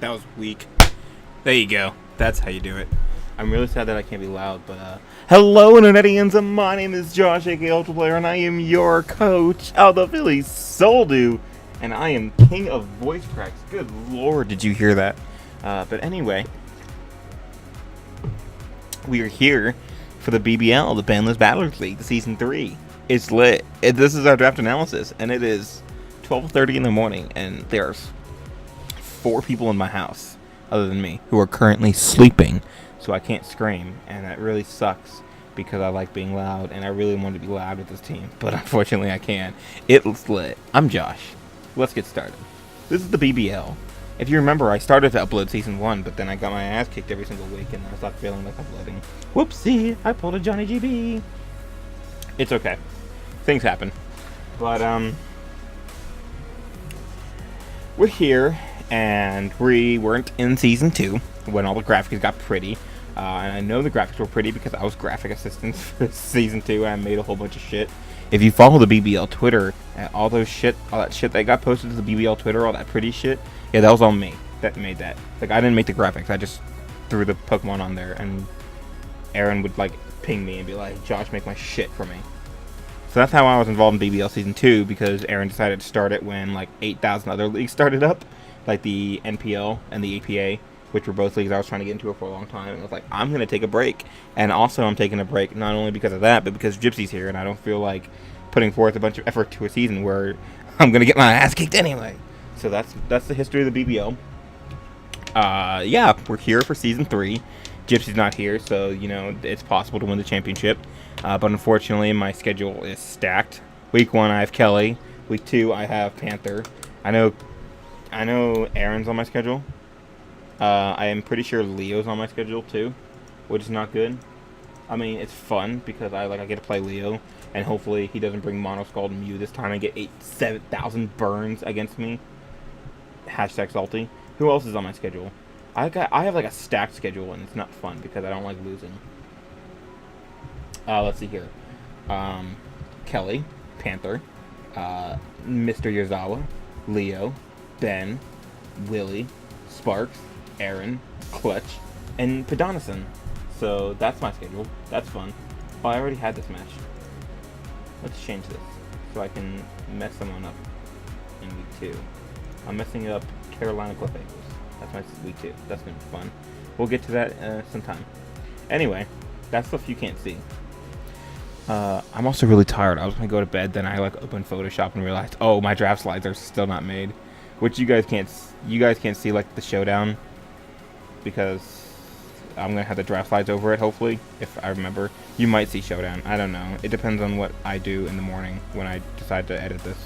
That was weak. There you go. That's how you do it. I'm really sad that I can't be loud, but hello, Internetians. My name is Josh, aka ultraplayer, and I am your coach of the Philly Soldu, and I am king of voice cracks. Good lord, did you hear that? But anyway, we are here for the BBL, the Bandless Battlers League, Season 3. It's lit. This is our draft analysis, and it is 12:30 in the morning, and there's 4 people in my house, other than me, who are currently sleeping, so I can't scream, and that really sucks, because I like being loud, and I really want to be loud with this team, but unfortunately I can't. It's lit. I'm Josh. Let's get started. This is the BBL. If you remember, I started to upload Season 1, but then I got my ass kicked every single week, and I stopped feeling like uploading. Whoopsie, I pulled a Johnny GB. It's okay. Things happen. But, we're here, and we weren't in Season 2 when all the graphics got pretty. And I know the graphics were pretty because I was graphic assistant for Season 2, and I made a whole bunch of shit. If you follow the BBL Twitter, all that shit that got posted to the BBL Twitter, all that pretty shit, yeah, that was all me that made that. Like, I didn't make the graphics, I just threw the Pokemon on there, and Aaron would, like, ping me and be like, Josh, make my shit for me. So that's how I was involved in BBL Season 2, because Aaron decided to start it when, like, 8,000 other leagues started up, like the NPL and the APA, which were both leagues I was trying to get into for a long time, and I was like, I'm going to take a break. And also, I'm taking a break not only because of that, but because Gypsy's here, and I don't feel like putting forth a bunch of effort to a season where I'm going to get my ass kicked anyway. So that's the history of the BBL. Yeah, we're here for Season 3. Gypsy's not here, so, you know, it's possible to win the championship. But unfortunately, my schedule is stacked. Week 1, I have Kelly. Week 2, I have Panther. I know Aaron's on my schedule. I am pretty sure Leo's on my schedule too, which is not good. I mean, it's fun because I get to play Leo, and hopefully he doesn't bring Mono Scald and Mew this time and get 7,000 burns against me. Hashtag salty. Who else is on my schedule? I have like a stacked schedule, and it's not fun because I don't like losing. Let's see here. Kelly, Panther, Mr. Yozawa, Leo, Ben, Willy, Sparks, Aaron, Clutch, and Pedonison. So that's my schedule. That's fun. Oh, I already had this match. Let's change this so I can mess someone up in week 2. I'm messing up Carolina Cliffhangers. That's my week 2. That's gonna be fun. We'll get to that sometime. Anyway, that's stuff you can't see. I'm also really tired. I was gonna go to bed, then I opened Photoshop and realized, oh, my draft slides are still not made, which you guys can't see like the showdown, because I'm gonna have the draft slides over it. Hopefully, if I remember, you might see showdown. I don't know. It depends on what I do in the morning when I decide to edit this,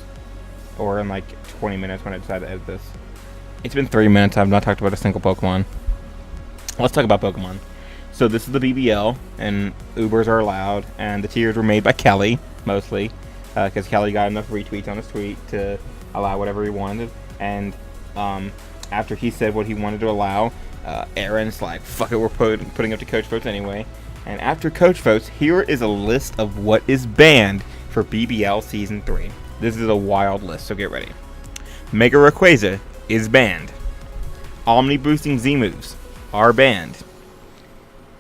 or in like 20 minutes when I decide to edit this. It's been 3 minutes. I've not talked about a single Pokemon. Let's talk about Pokemon. So this is the BBL, and Ubers are allowed, and the tiers were made by Kelly, mostly, because Kelly got enough retweets on his tweet to allow whatever he wanted, and after he said what he wanted to allow, Aaron's like, fuck it, we're putting up to coach votes anyway, and after coach votes, here is a list of what is banned for BBL Season 3. This is a wild list, so get ready. Mega Rayquaza is banned. Omni Boosting Z-moves are banned.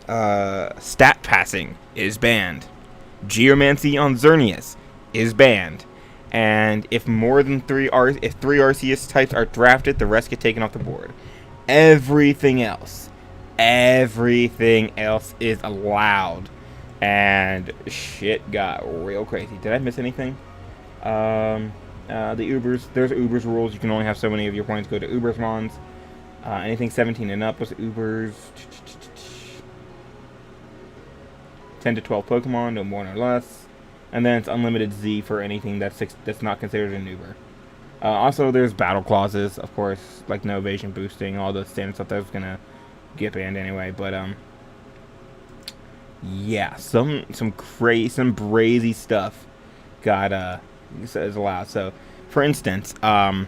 Stat Passing is banned. Geomancy on Xerneas is banned. And if more than 3 Arceus types are drafted, the rest get taken off the board. Everything else is allowed. And shit got real crazy. Did I miss anything? The Ubers. There's Ubers rules. You can only have so many of your points go to Ubers Mons. Anything 17 and up was Ubers. 10 to 12 Pokemon, no more nor less. And then it's unlimited Z for anything that's not considered an Uber. Also, there's battle clauses, of course, like no evasion boosting, all the standard stuff that's gonna get banned anyway. But yeah, some brazy stuff got is allowed. So, for instance, so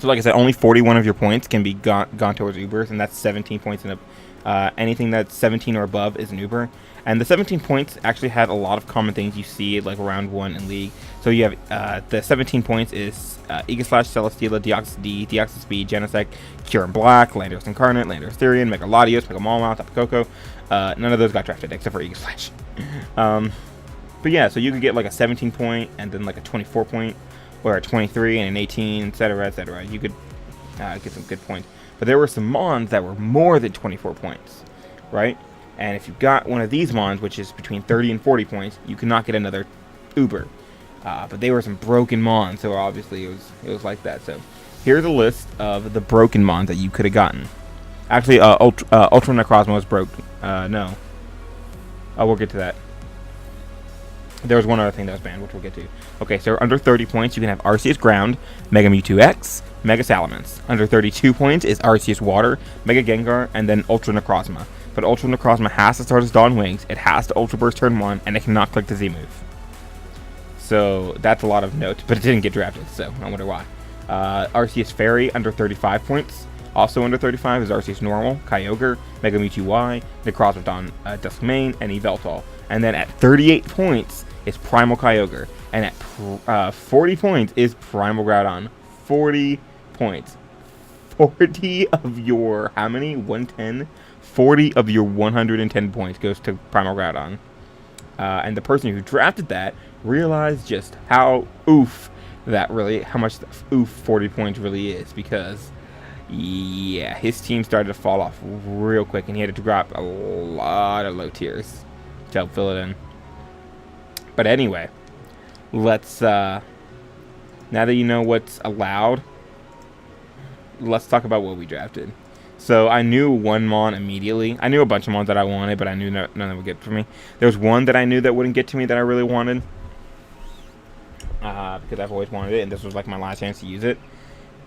like I said, only 41 of your points can be gone towards Ubers, and that's 17 points in Anything that's 17 or above is an Uber. And the 17 points actually had a lot of common things you see like around 1 in League. So you have the 17 points is Aegislash, Celesteela, Deoxys D, Deoxys B, Genesect, Kyurem Black, Landorus Incarnate, Landorus Therian, Mega Latios, Mega Mawile, Tapu Koko. None of those got drafted except for Aegislash. But yeah, so you could get like a 17 point and then like a 24 point or a 23 and an 18, etc., etc. You could get some good points. But there were some Mons that were more than 24 points, right? And if you got one of these Mons, which is between 30 and 40 points, you could not get another Uber. But they were some broken Mons, so obviously it was like that. So here's a list of the broken Mons that you could have gotten. Actually, Ultra Necrozma was broken. No. We'll get to that. There was one other thing that was banned, which we'll get to. Okay, so under 30 points, you can have Arceus Ground, Mega Mewtwo X, Mega Salamence. Under 32 points is Arceus Water, Mega Gengar, and then Ultra Necrozma. But Ultra Necrozma has to start as Dawn Wings, it has to Ultra Burst turn 1, and it cannot click the Z move. So that's a lot of note, but it didn't get drafted, so I wonder why. Arceus Fairy under 35 points. Also under 35 is Arceus Normal, Kyogre, Mega Mewtwo Y, Necrozma Duskmane, and Yveltal. And then at 38 points is Primal Kyogre. And at 40 points is Primal Groudon. 40 points. 40 of your, how many? 110? 40 of your 110 points goes to Primal Groudon. And the person who drafted that realized just how how much oof 40 points really is. Because, yeah, his team started to fall off real quick. And he had to drop a lot of low tiers to help fill it in. But anyway, let's, now that you know what's allowed, let's talk about what we drafted. So I knew one Mon immediately. I knew a bunch of Mons that I wanted, but I knew none of them would get to me. There was one that I knew that wouldn't get to me that I really wanted. Because I've always wanted it, and this was like my last chance to use it.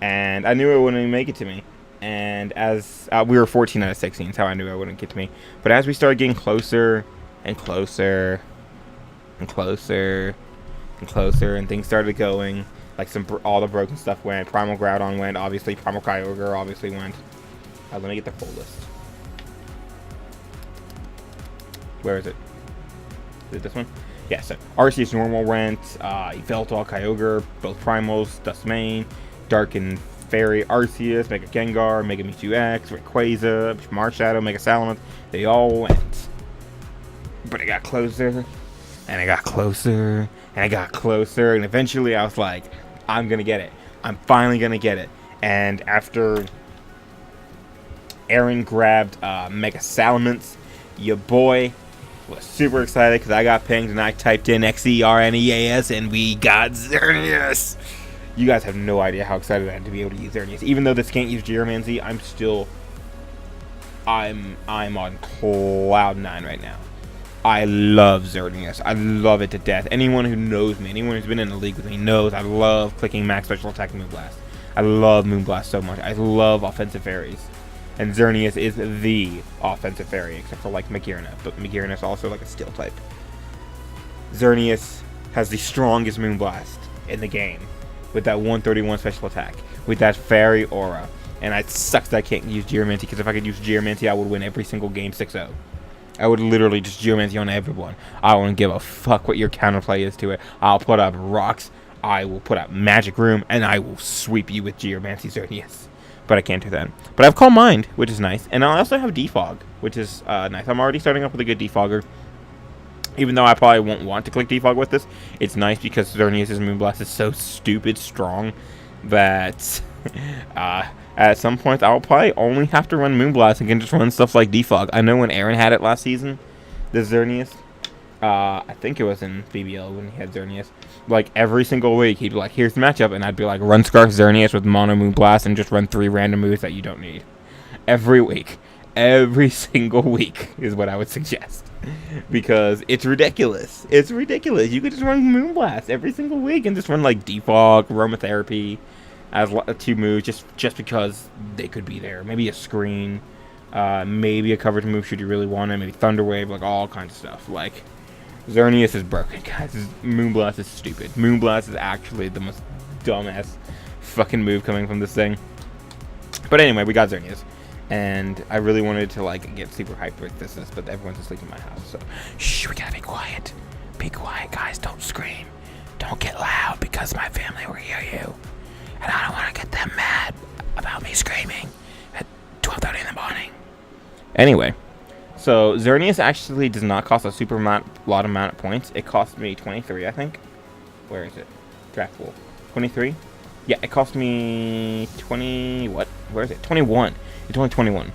And I knew it wouldn't make it to me. And as we were 14 out of 16, that's how I knew it wouldn't get to me. But as we started getting closer and closer and closer and closer, and things started going, like all the broken stuff went. Primal Groudon went, obviously. Primal Kyogre obviously went. Let me get the full list. Where is it? Is it this one? Yeah, so Arceus Normal went, Yveltal, Kyogre, both Primals, Duskmane, Dark and Fairy, Arceus, Mega Gengar, Mega Mewtwo X, Rayquaza, Marshadow, Mega Salamence. They all went. But it got closer, and it got closer, and it got closer, and eventually I was like, I'm gonna get it. I'm finally gonna get it. And after Aaron grabbed Mega Salamence, your boy was super excited because I got pinged and I typed in XERNEAS and we got Xerneas. You guys have no idea how excited I am to be able to use Xerneas. Even though this can't use Geomancy, I'm on cloud 9 right now. I love Xerneas. I love it to death. Anyone who knows me, anyone who's been in the league with me knows I love clicking max special attack Moonblast. I love Moonblast so much. I love offensive fairies. And Xerneas is the offensive fairy, except for like Magearna. But Magearna is also like a steel type. Xerneas has the strongest Moonblast in the game, with that 131 special attack, with that fairy aura. And it sucks that I can't use Geomancy, because if I could use Geomancy, I would win every single game 6-0. I would literally just Geomancy on everyone. I wouldn't give a fuck what your counterplay is to it. I'll put up rocks, I will put up Magic Room, and I will sweep you with Geomancy Xerneas. But I can't do that. But I have Calm Mind, which is nice. And I also have Defog, which is nice. I'm already starting off with a good Defogger. Even though I probably won't want to click Defog with this, it's nice because Xerneas' Moonblast is so stupid strong that at some point I'll probably only have to run Moonblast and can just run stuff like Defog. I know when Aaron had it last season, the Xerneas, I think it was in BBL when he had Xerneas. Like every single week he'd be like, here's the matchup, and I'd be like, run Scarf Xerneas with Mono Moonblast and just run 3 random moves that you don't need. Every week. Every single week is what I would suggest. Because it's ridiculous. It's ridiculous. You could just run Moonblast every single week and just run like Defog, Aromatherapy as 2 moves just because they could be there. Maybe a screen, maybe a coverage move should you really want it, maybe Thunder Wave, like all kinds of stuff. Like Xerneas is broken, guys. Moonblast is stupid. Moonblast is actually the most dumbass fucking move coming from this thing. But anyway, we got Xerneas. and I really wanted to like get super hyped with this, but everyone's asleep in my house, so shh, we gotta be quiet. Be quiet, guys. Don't scream. Don't get loud because my family will hear you, and I don't want to get them mad about me screaming at 12:30 in the morning. Anyway, so Xerneas actually does not cost a super lot amount of points. It cost me 23, I think. Where is it? Draft pool. 23? Yeah, it cost me 20... What? Where is it? 21. It's only 21.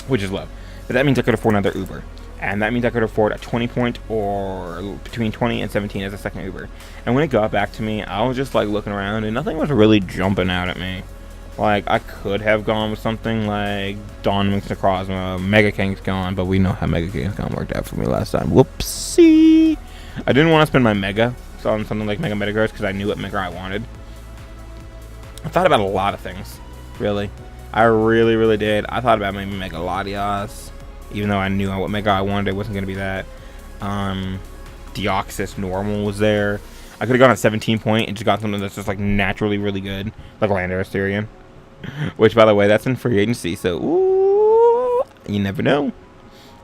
Which is low. But that means I could afford another Uber. And that means I could afford a 20 point or between 20 and 17 as a second Uber. And when it got back to me, I was just like looking around and nothing was really jumping out at me. Like, I could have gone with something like Dawn Mix Necrozma, Mega King's gone, but we know how Mega King's gone worked out for me last time. Whoopsie! I didn't want to spend my Mega on something like Mega Metagross because I knew what Mega I wanted. I thought about a lot of things, really. I really, really did. I thought about maybe Mega Latias, even though I knew what Mega I wanted, it wasn't going to be that. Deoxys Normal was there. I could have gone at 17 point and just got something that's just like naturally really good, like Landorus Therian. Which, by the way, that's in free agency, so ooh, you never know.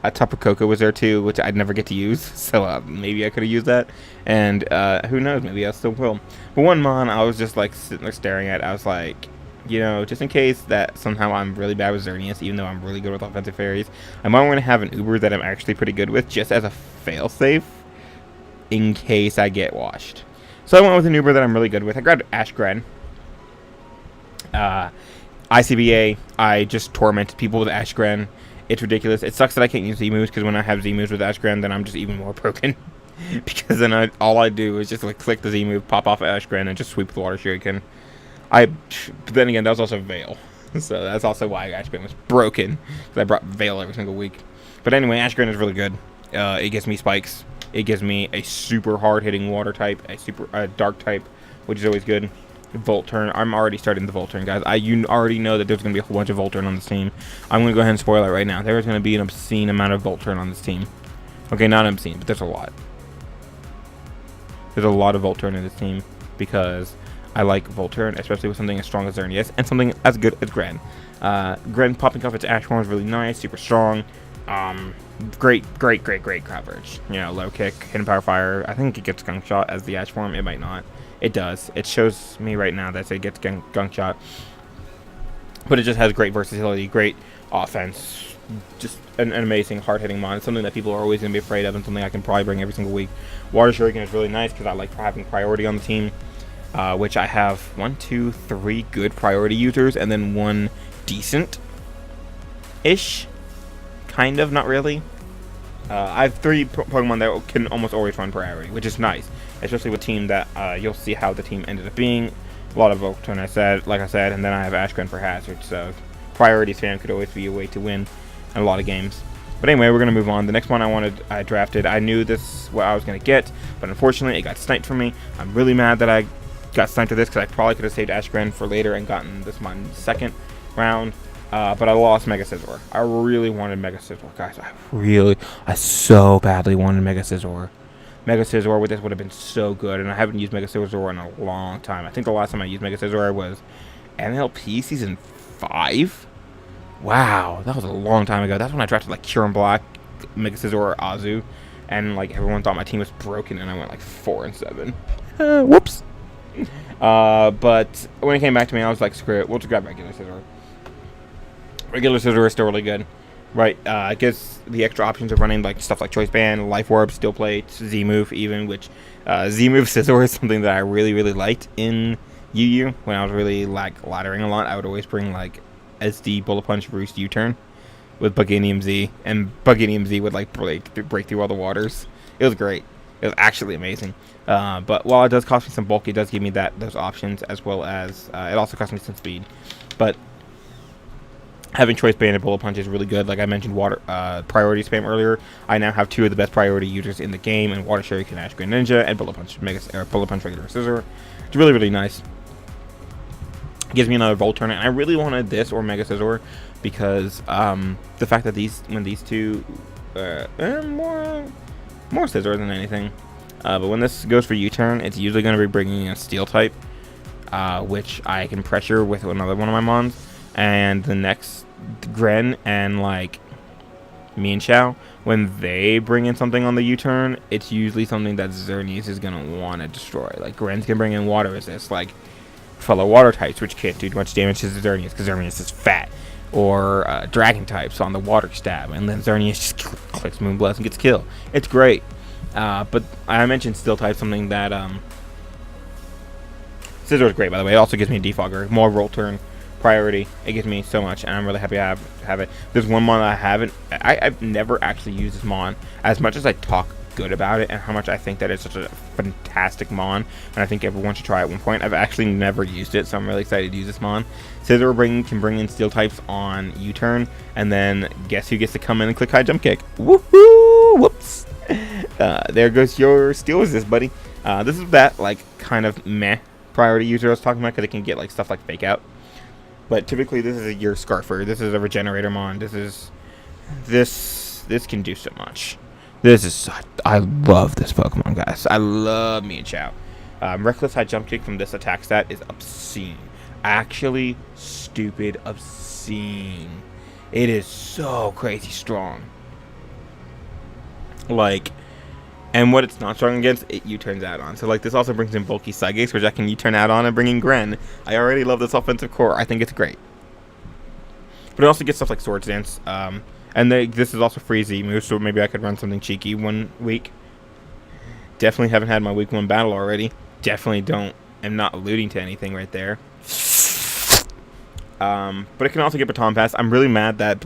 Tapu Koko was there too, which I'd never get to use, so maybe I could have used that. And who knows, maybe I still will. But one mon I was just like sitting there staring at, I was like, you know, just in case that somehow I'm really bad with Xerneas, even though I'm really good with offensive fairies, I might want to have an Uber that I'm actually pretty good with, just as a failsafe, in case I get washed. So I went with an Uber that I'm really good with. I grabbed Ashgren. ICBA, I just tormented people with Ashgren. It's ridiculous. It sucks that I can't use Z-moves, because when I have Z-moves with Ashgren, then I'm just even more broken. Because then all I do is just like click the Z-move, pop off Ashgren, and just sweep with Water Shuriken. But then again, that was also Veil. So that's also why Ashgren was broken, because I brought Veil every single week. But anyway, Ashgren is really good. It gives me spikes. It gives me a super hard-hitting water type, a super dark type, which is always good. Volt Turn. I'm already starting the Volt Turn, guys. You already know that there's going to be a whole bunch of Volt Turn on this team. I'm going to go ahead and spoil it right now. There's going to be an obscene amount of Volt Turn on this team. Okay, not obscene, but there's a lot. There's a lot of Volt Turn in this team because I like Volt Turn, especially with something as strong as Xerneas and something as good as Gren. Gren popping off its Ash form is really nice, super strong. Great coverage. You know, low kick, hidden power fire. I think it gets gunk shot as the Ash form. It might not. It does. It shows me right now that it gets gunk shot. But it just has great versatility, great offense. Just an amazing hard-hitting mon. It's something that people are always going to be afraid of and something I can probably bring every single week. Water Shuriken is really nice because I like having priority on the team. Which I have 1, 2, 3 good priority users and then 1 decent-ish. Kind of, not really. I have 3 Pokemon that can almost always run priority, which is nice. Especially with team that you'll see how the team ended up being. A lot of Voltorn, like I said, and then I have Ashgren for Hazard, so priority spam could always be a way to win in a lot of games. But anyway, we're going to move on. The next one I drafted, I knew this what I was going to get, but unfortunately it got sniped for me. I'm really mad that I got sniped to this because I probably could have saved Ashgren for later and gotten this my second round. But I lost Mega Scizor. I really wanted Mega Scizor, guys. I so badly wanted Mega Scizor. Mega Scizor with this would have been so good, and I haven't used Mega Scizor in a long time. I think the last time I used Mega Scizor was MLP Season 5? Wow, that was a long time ago. That's when I drafted like Kyurem Black, Mega Scizor, or Azu, and like everyone thought my team was broken, and I went like 4-7. Whoops. But when it came back to me, I was like, screw it. We'll just grab regular Scizor. Regular Scizor is still really good. Right, it gives the extra options of running like stuff like Choice Band, Life Orb, Steel Plate, Z-Move even, which Z-Move Scizor is something that I really liked in UU. When I was really like laddering a lot, I would always bring like SD, Bullet Punch, Roost, U-Turn with Bugginium Z, and Bugginium Z would like break through all the waters. It was great. It was actually amazing. But while it does cost me some bulk, it does give me those options, as well as it also costs me some speed. But having Choice Band and Bullet Punch is really good. Like I mentioned, priority spam earlier. I now have 2 of the best priority users in the game, and Water Shuriken, Ashgren Ninja, and Bullet Punch Bullet Punch regular Scizor. It's really nice. It gives me another Volturn, and I really wanted this or Mega Scizor because the fact that these two more Scizor than anything. But when this goes for U-Turn, it's usually going to be bringing a Steel type, which I can pressure with another one of my mons. and the next Gren and like Mienshao, when they bring in something on the U-turn, it's usually something that Xerneas is going to want to destroy. Like, Gren's can bring in water resist, like fellow water types, which can't do much damage to Xerneas because Xerneas is fat. Or dragon types on the water stab, and then Xerneas just clicks Moonblast and gets killed. It's great. But I mentioned Steel type, something that Scizor is great, by the way. It also gives me a defogger, more roll turn priority. It gives me so much, and I'm really happy to have it. There's one mon I haven't. I've never actually used this mon. As much as I talk good about it and how much I think that it's such a fantastic mon, and I think everyone should try it at one point, I've actually never used it, so I'm really excited to use this mon. Scizor can bring in Steel types on U-turn, and then guess who gets to come in and click high jump kick? Woohoo! Whoops! There goes your Steel resist, buddy. This is that like kind of meh priority user I was talking about, because it can get like stuff like fake out. But typically, this is your Scarfer. This is a Regenerator mon. This can do so much. I love this Pokemon, guys. I love Mienshao. Reckless high jump kick from this attack stat is obscene. Actually, stupid obscene. It is so crazy strong. Like, and what it's not strong against, it U-turns out on. So, like, this also brings in bulky Psychics, which I can U-turn out on and bring in Gren. I already love this offensive core. I think it's great. But it also gets stuff like Swords Dance. And this is also free Z move, so maybe I could run something cheeky one week. Definitely haven't had my week 1 battle already. Definitely am not alluding to anything right there. But it can also get Baton Pass. I'm really mad that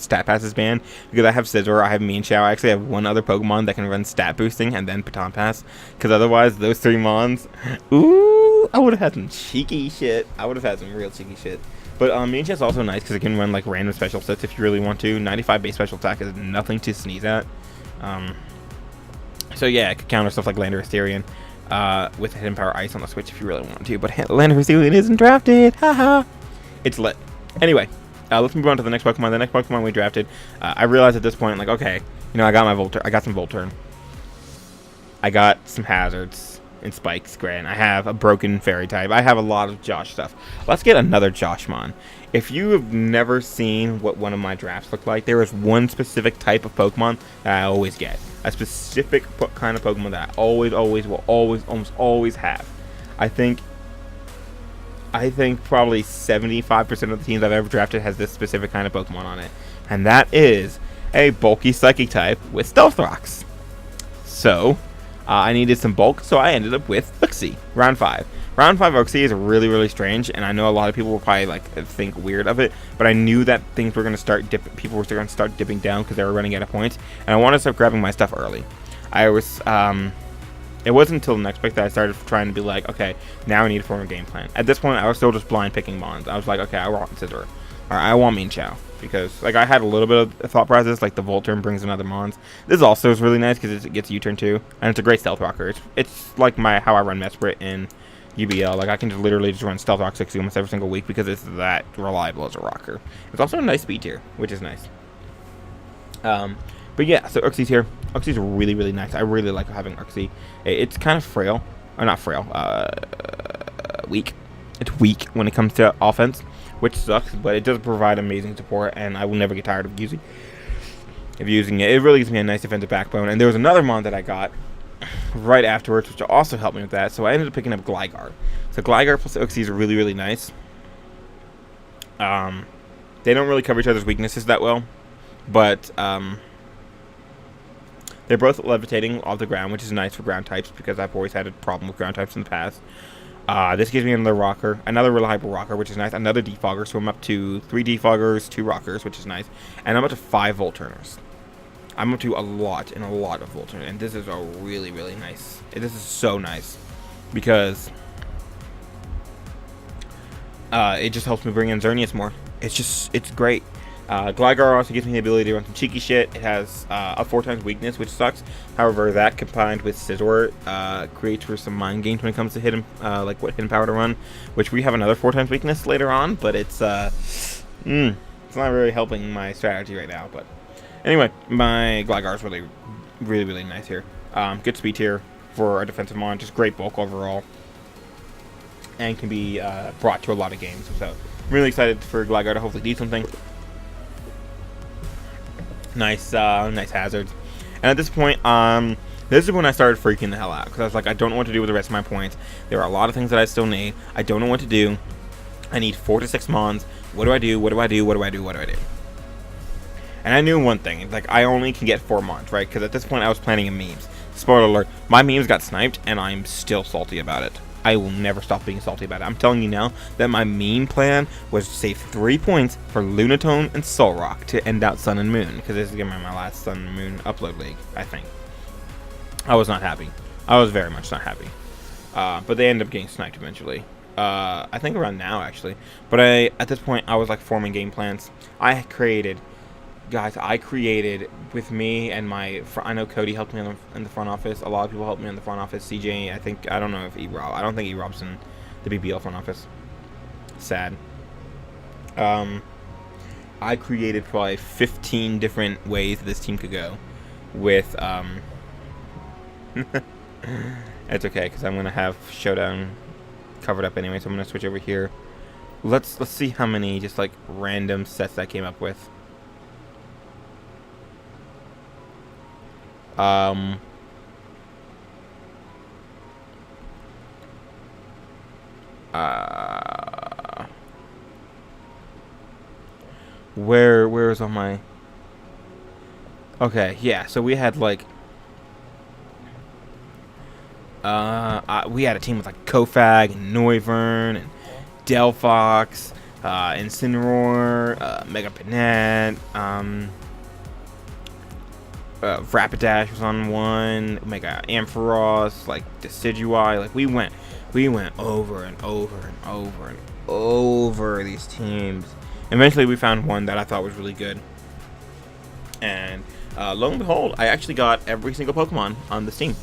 Stat Pass is banned, because I have Scizor, I have Mienshao, I actually have one other Pokemon that can run Stat Boosting and then Baton Pass, because otherwise those 3 Mons, ooh, I would have had some cheeky shit. I would have had some real cheeky shit. But Mienshao is also nice because it can run like random special sets if you really want to. 95 base special attack is nothing to sneeze at. So yeah, it could counter stuff like Lander Asterion with Hidden Power Ice on the Switch if you really want to. But Lander Asterion isn't drafted. Haha. It's lit. Anyway, let's move on to the next Pokemon. The next Pokemon we drafted, I realized at this point, like, okay, you know, I got some Volturn. I got some Hazards and Spikes, Gran. I have a broken Fairy type. I have a lot of Josh stuff. Let's get another Joshmon. If you have never seen what one of my drafts look like, there is one specific type of Pokemon that I always get. A specific kind of Pokemon that I almost always have. I think probably 75% of the teams I've ever drafted has this specific kind of Pokemon on it. And that is a bulky Psychic type with Stealth Rocks. So, I needed some bulk, so I ended up with Luxie, round 5. Round 5 Luxie is really, really strange, and I know a lot of people will probably like think weird of it, but I knew that things were going to start people were going to start dipping down because they were running out of points, and I wanted to start grabbing my stuff early. It wasn't until the next pick that I started trying to be like, okay, now I need to form a game plan. At this point, I was still just blind picking Mons. I was like, okay, I want Scizor, or I want Mienshao, because like I had a little bit of thought process, like the Volturn brings in other Mons. This also is really nice because it gets U-turn too, and it's a great Stealth Rocker. It's like how I run Mesprit in UBL. Like I can literally just run Stealth Rock 60 almost every single week because it's that reliable as a rocker. It's also a nice speed tier, which is nice. But yeah, so Uxie's here. Uxie's really, really nice. I really like having Uxie. It's kind of frail. Or not frail. Weak. It's weak when it comes to offense, which sucks, but it does provide amazing support, and I will never get tired of using it. It really gives me a nice defensive backbone. And there was another Mon that I got right afterwards, which also helped me with that. So I ended up picking up Gligar. So Gligar plus Uxie is really, really nice. They don't really cover each other's weaknesses that well, but they're both levitating off the ground, which is nice for ground types because I've always had a problem with ground types in the past. This gives me another rocker, another reliable rocker, which is nice. Another defogger, so I'm up to 3 defoggers, 2 rockers, which is nice. And I'm up to 5 Volturners. I'm up to a lot of Volturn, and this is a really, really nice. This is so nice because it just helps me bring in Xerneas more. It's great. Gligar also gives me the ability to run some cheeky shit. It has a 4x weakness, which sucks. However, that combined with Scizor creates for some mind games when it comes to hidden, like what hidden power to run, which we have another 4x weakness later on, but it's not really helping my strategy right now. But anyway, my Gligar is really, really, really nice here. Good speed here for a defensive mon, just great bulk overall. and can be brought to a lot of games. So I'm really excited for Gligar to hopefully do something. Nice hazards. And at this point, this is when I started freaking the hell out, because I was like, I don't know what to do with the rest of my points. There are a lot of things that I still need. I don't know what to do. I need 4 to 6 mons. What do I do? What do I do? What do I do? What do I do? And I knew one thing, like, I only can get 4 mons, right? Because at this point I was planning a memes. Spoiler alert, my memes got sniped, and I'm still salty about it. I will never stop being salty about it. I'm telling you now that my meme plan was to save 3 points for Lunatone and Solrock to end out Sun and Moon, because this is going to be my last Sun and Moon upload league, I think. I was not happy. I was very much not happy. But they ended up getting sniped eventually. I think around now, actually. But at this point, I was like forming game plans. I created with me and I know Cody helped me in the front office. A lot of people helped me in the front office. CJ, I don't know if I don't think E-Rob's in the BBL front office. Sad. I created probably 15 different ways this team could go with, it's okay, because I'm going to have Showdown covered up anyway, so I'm going to switch over here. Let's see how many just like random sets I came up with. Where is all my... Okay, yeah, so we had like we had a team with like Kofag and Noivern and Delphox, Incineroar, Mega Panette, Rapidash was on one, Mega Ampharos, like Decidueye. Like we went over and over and over and over these teams. Eventually we found one that I thought was really good, and lo and behold, I actually got every single Pokemon on this team.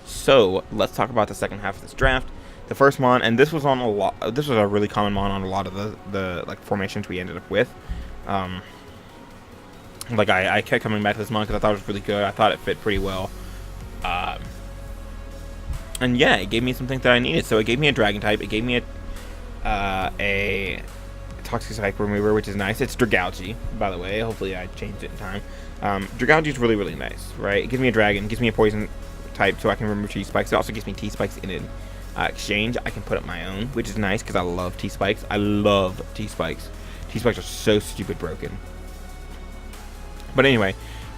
So let's talk about the second half of this draft. The first mon, and this was on a lot. This was a really common mon on a lot of the like formations we ended up with. Like I kept coming back to this mon because I thought it was really good. I thought it fit pretty well. And yeah, it gave me something that I needed. So it gave me a Dragon type. It gave me a Toxic Type remover, which is nice. It's Dragalge, by the way. Hopefully I changed it in time. Dragalge is really, really nice, right? It gives me a Dragon. It gives me a Poison type so I can remove T-Spikes. It also gives me T-Spikes in an exchange. I can put up my own, which is nice because I love T-Spikes. I love T-Spikes. T-Spikes are so stupid broken. But anyway,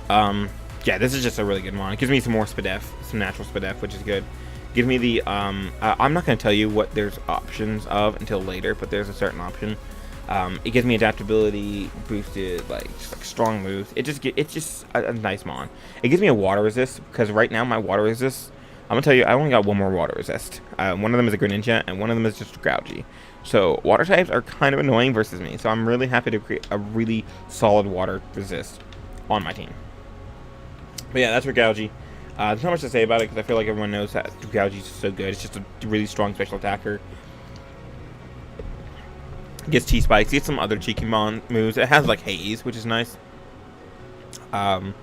yeah, this is just a really good one. It gives me some more Spadef, some natural Spadef, which is good. Give me the, I'm not going to tell you what there's options of until later, but there's a certain option. It gives me adaptability, boosted, just strong moves. It's just a nice mon. It gives me a water resist, because right now my water resist, I'm going to tell you, I only got one more water resist. One of them is a Greninja, and one of them is just Dragalge. So water types are kind of annoying versus me, so I'm really happy to create a really solid water resist on my team. But yeah, that's Dragalge. There's not much to say about it, because I feel like everyone knows that Dragalge is so good. It's just a really strong special attacker. Gets T-Spikes, gets some other cheeky mon moves. It has like Haze, which is nice. And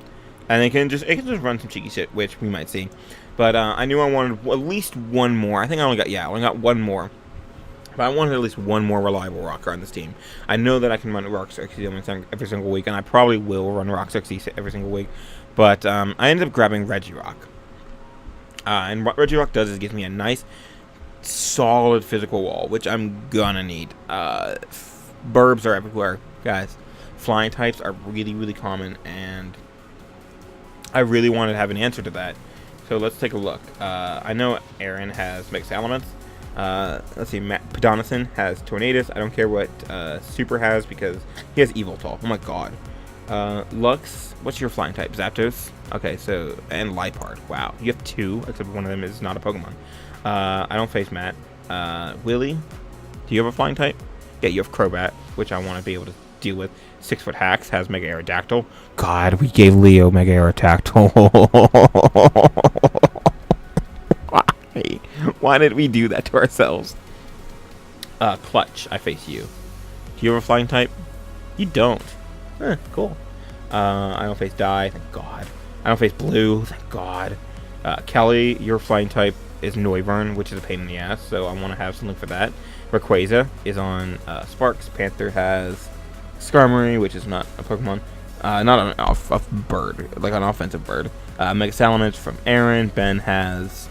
it can just run some cheeky shit, which we might see. But I knew I wanted at least one more. I think I only got one more. But I wanted at least one more reliable rocker on this team. I know that I can run Rock Xyz every single week, and I probably will run Rock Xyz every single week. But I ended up grabbing Regirock. And what Regirock does is it gives me a nice, solid physical wall, which I'm gonna need. Burbs are everywhere, guys. Flying types are really, really common, and I really wanted to have an answer to that. So let's take a look. I know Aaron has mixed elements. Let's see, Pedonison has Tornadus. I don't care what Super has, because he has Evoltol. Oh my god. Lux, what's your flying type? Zapdos? Okay, so, and Liepard. Wow, you have 2, except one of them is not a Pokemon. I don't face Matt. Willy, do you have a flying type? Yeah, you have Crobat, which I want to be able to deal with. 6'Hax has Mega Aerodactyl. God, we gave Leo Mega Aerodactyl. Why did we do that to ourselves? Clutch, I face you. Do you have a flying type? You don't. Cool. I don't face Dye, thank God. I don't face Blue, thank God. Kelly, your flying type. is Noivern, which is a pain in the ass, so I want to have something for that. Rayquaza is on Sparks. Panther has Skarmory, which is not a Pokemon. Not a bird, like an offensive bird. Mega Salamence from Aaron. Ben has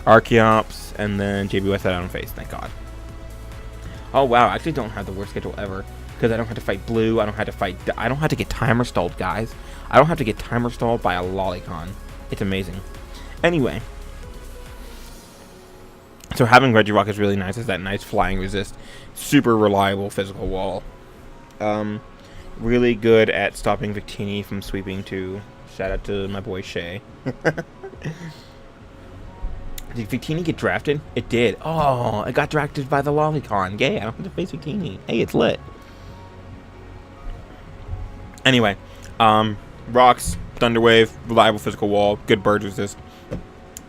Archeops, and then JBWestside on face, thank God. Oh wow, I actually don't have the worst schedule ever, because I don't have to fight Blue, I don't have to get timer stalled, guys. I don't have to get timer stalled by a Lolicon. It's amazing. Anyway, so having Regirock is really nice. It's that nice flying resist, super reliable physical wall. Really good at stopping Victini from sweeping too. Shout out to my boy Shay. Did Victini get drafted? It did. Oh, it got drafted by the Lolicon. Yay, I don't have to face Victini. Hey, it's lit. Anyway, Rocks, Thunderwave, reliable physical wall, good bird resist.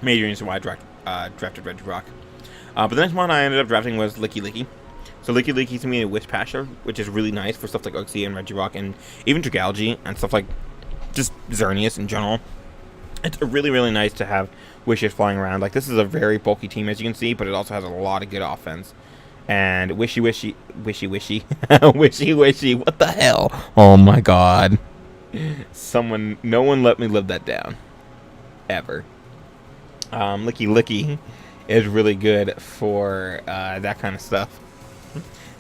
Major reason why I drafted Regirock. But the next one I ended up drafting was Licky. So Licky is me a Wish Pasher, which is really nice for stuff like Uxie and Regirock and even Dragalge and stuff like just Xerneas in general. It's really, really nice to have Wishes flying around. Like, this is a very bulky team, as you can see, but it also has a lot of good offense. And Wishy, what the hell? Oh my God. No one let me live that down. Ever. Licky is really good for that kind of stuff.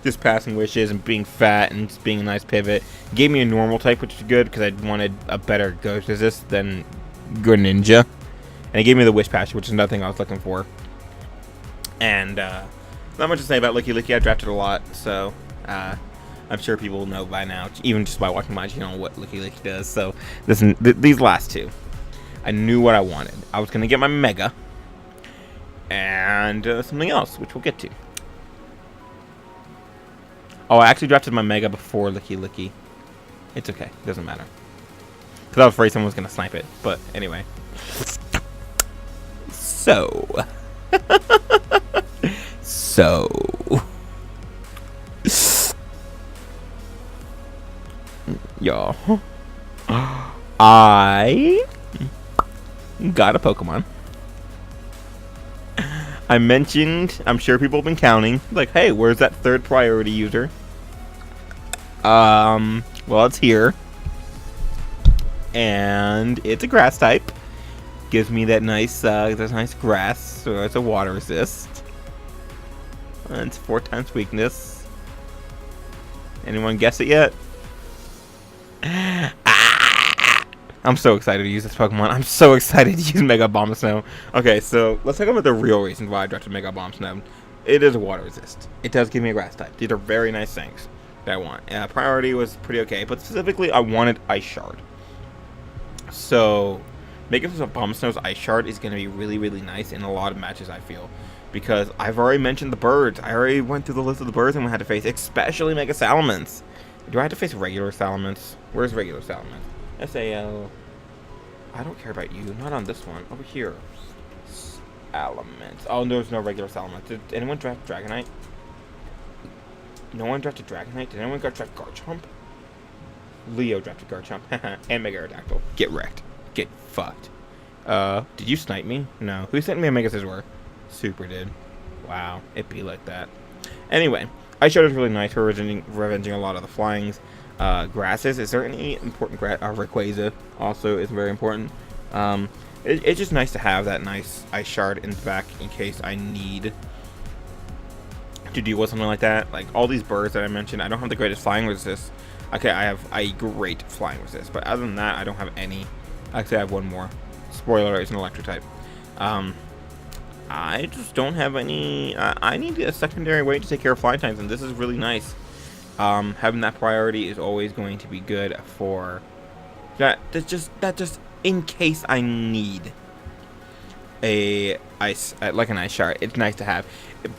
Just passing wishes and being fat and just being a nice pivot. Gave me a normal type, which is good because I wanted a better ghost resist than good ninja. And it gave me the Wish Patch, which is another thing I was looking for. And not much to say about Licky. I drafted a lot, so I'm sure people know by now, even just by watching my channel, what Licky does. So listen, these last two, I knew what I wanted. I was going to get my Mega and something else, which we'll get to. Oh, I actually drafted my Mega before Licky. It's okay. It doesn't matter. Because I was afraid someone was going to snipe it. But anyway. So. Y'all. I got a Pokemon. I mentioned, I'm sure people have been counting, like, hey, where's that third priority user? Well, it's here. And it's a grass type. Gives me that nice grass, so it's a water resist. And it's 4 times weakness. Anyone guess it yet? I'm so excited to use this Pokemon. I'm so excited to use Mega Abomasnow. Okay, so let's talk about the real reason why I drafted Mega Abomasnow. It is a water resist. It does give me a grass type. These are very nice things that I want. Priority was pretty okay, but specifically I wanted Ice Shard. So Mega Abomasnow's Ice Shard is going to be really, really nice in a lot of matches, I feel. Because I've already mentioned the birds. I already went through the list of the birds and we had to face, especially Mega Salamence. Do I have to face regular Salamence? Where's regular Salamence? SAL. I don't care about you. Not on this one. Over here. Salamence. Oh, there's no regular Salamence. Did anyone draft Dragonite? No one drafted Dragonite? Did anyone draft Garchomp? Leo drafted Garchomp. And Mega Aerodactyl. Get wrecked. Get fucked. Did you snipe me? No. Who sent me a Mega Scizor? Super did. Wow. It be like that. Anyway. Ice Shard is really nice for revenging a lot of the flyings. Grasses. Is there any important grass? Rayquaza also is very important. It's just nice to have that nice Ice Shard in the back in case I need to deal with something like that. Like all these birds that I mentioned, I don't have the greatest flying resist. Okay, I have a great flying resist, but other than that, I don't have any. Actually, I have one more. Spoiler, it's an electric type. I just don't have any. I need a secondary way to take care of flying types, and this is really nice. Having that priority is always going to be good for that. That's just in case I need a like an Ice Shard. It's nice to have,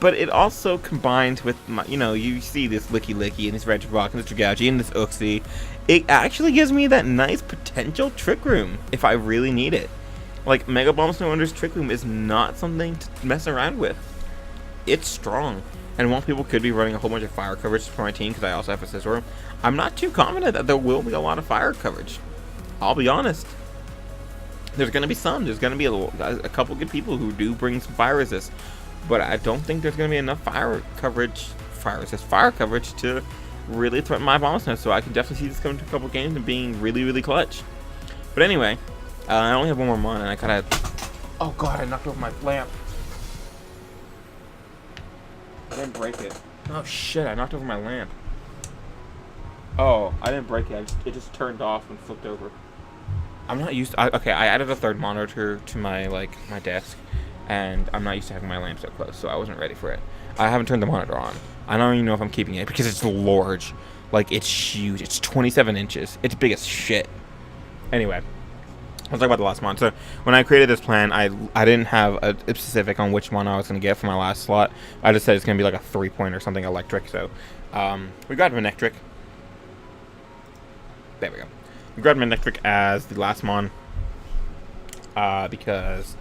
but it also combines with my, you see this Licky and this Regirock and this Dragalge and this Uxie. It actually gives me that nice potential Trick Room if I really need it. Like Mega Abomasnow Under's Trick Room is not something to mess around with. It's strong. And while people could be running a whole bunch of fire coverage for my team, because I also have a Scizor, I'm not too confident that there will be a lot of fire coverage. I'll be honest. There's going to be some. There's going to be a couple good people who do bring some fire resist. But I don't think there's going to be enough fire coverage to really threaten my Abomasnow. So I can definitely see this coming to a couple games and being really, really clutch. But anyway, I only have one more mon, and I kind of... Oh god, I knocked over my lamp. I didn't break it. Oh shit, I knocked over my lamp. Oh, I didn't break it. It just turned off and flipped over. I'm not used to... Okay, I added a third monitor to my, my desk. And I'm not used to having my lamp so close, so I wasn't ready for it. I haven't turned the monitor on. I don't even know if I'm keeping it because it's large. Like, it's huge. It's 27 inches. It's big as shit. Anyway, let's talk about the last mon. So, when I created this plan, I didn't have a specific on which mon I was going to get for my last slot. I just said it's going to be like a 3-point or something electric. So, we grabbed Manectric. There we go. We grabbed Manectric as the last mon. Because...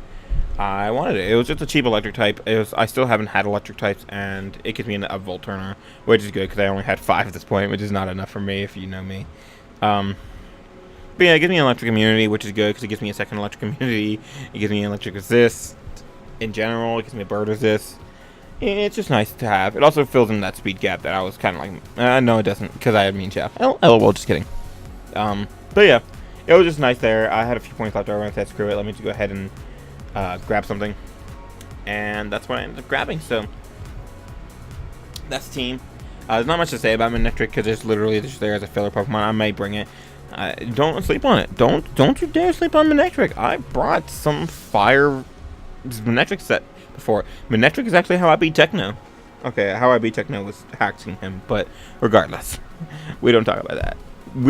I wanted it. It was just a cheap electric type. I still haven't had electric types, and it gives me a Volt Turner, which is good because I only had 5 at this point, which is not enough for me if you know me. But yeah, it gives me an electric immunity, which is good because it gives me a second electric immunity. It gives me an electric resist in general. It gives me a bird resist. It's just nice to have. It also fills in that speed gap that I was kind of like, no, it doesn't, because I had Mean Shaft. LOL, just kidding. But yeah, it was just nice there. I had a few points left over. I said, screw it. Let me just go ahead and grab something, and that's what I ended up grabbing. So that's the team. There's not much to say about Manectric because it's literally just there as a filler Pokemon. I may bring it. Don't sleep on it. Don't you dare sleep on Manectric. I brought some fire Manectric set before. Manectric is actually how I beat Techno. Okay, how I beat Techno was hacking him, but regardless, we don't talk about that.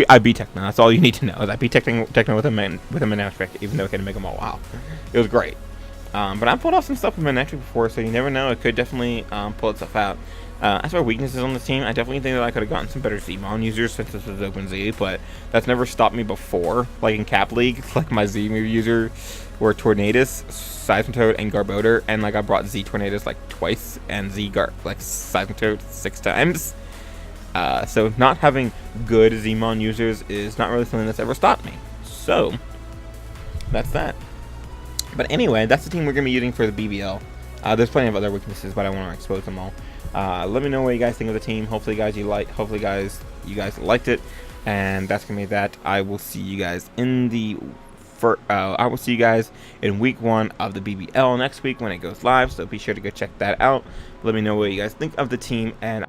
I beat Techno. That's all you need to know. Is I beat Techno with a Manectric, even though it can make them all wow. It was great. But I pulled off some stuff with Manectric before, so you never know. It could definitely pull itself out. As for weaknesses on this team, I definitely think that I could have gotten some better Z-Mon users since this was Open Z, but that's never stopped me before. Like in Cap League, like my Z-move user were Tornadus, Seismitoad, and Garbodor, and like I brought Z-Tornadus like twice, and Seismitoad 6 times. So not having good Z-Mon users is not really something that's ever stopped me. So, that's that. But anyway, that's the team we're going to be using for the BBL. There's plenty of other weaknesses, but I want to expose them all. Let me know what you guys think of the team. Hopefully, you guys liked it. And that's going to be that. I will see you guys in week 1 of the BBL next week when it goes live. So be sure to go check that out. Let me know what you guys think of the team, and